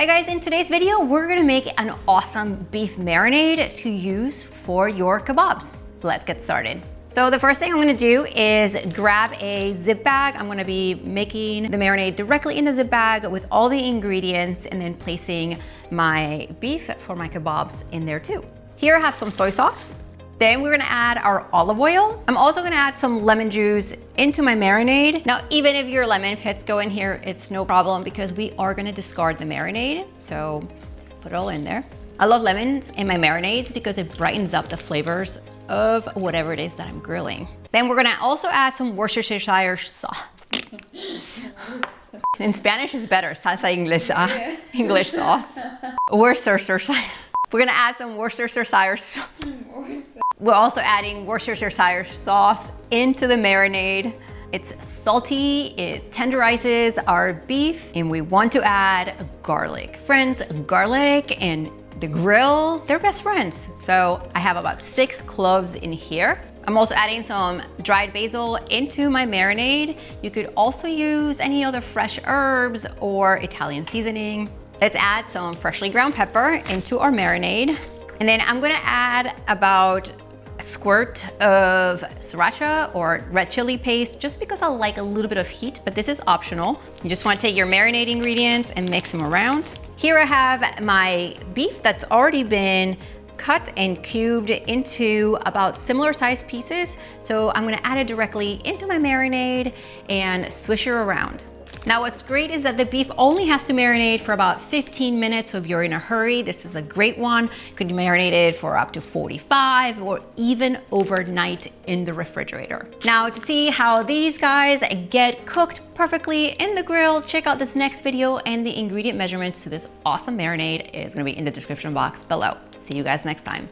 Hi guys, in today's video, we're gonna make an awesome beef marinade to use for your kebabs. Let's get started. So the first thing I'm gonna do is grab a zip bag. I'm gonna be making the marinade directly in the zip bag with all the ingredients and then placing my beef for my kebabs in there too. Here I have some soy sauce. Then we're gonna add our olive oil. I'm also gonna add some lemon juice into my marinade. Now, even if your lemon pits go in here, it's no problem because we are gonna discard the marinade. So just put it all in there. I love lemons in my marinades because it brightens up the flavors of whatever it is that I'm grilling. Then we're gonna also add some Worcestershire sauce. In Spanish is better, salsa inglesa, English sauce. Worcestershire. We're gonna add some Worcestershire sauce. We're also adding Worcestershire sauce into the marinade. It's salty, it tenderizes our beef, and we want to add garlic. Friends, garlic and the grill, they're best friends. So I have about 6 cloves in here. I'm also adding some dried basil into my marinade. You could also use any other fresh herbs or Italian seasoning. Let's add some freshly ground pepper into our marinade. And then I'm gonna add about a squirt of Sriracha or red chili paste, just because I like a little bit of heat, but this is optional. You just wanna take your marinade ingredients and mix them around. Here I have my beef that's already been cut and cubed into about similar sized pieces. So I'm gonna add it directly into my marinade and swish it around. Now what's great is that the beef only has to marinate for about 15 minutes, so if you're in a hurry, this is a great one. Could be marinated for up to 45 or even overnight in the refrigerator. Now to see how these guys get cooked perfectly in the grill, check out this next video, and the ingredient measurements to this awesome marinade is gonna be in the description box below. See you guys next time.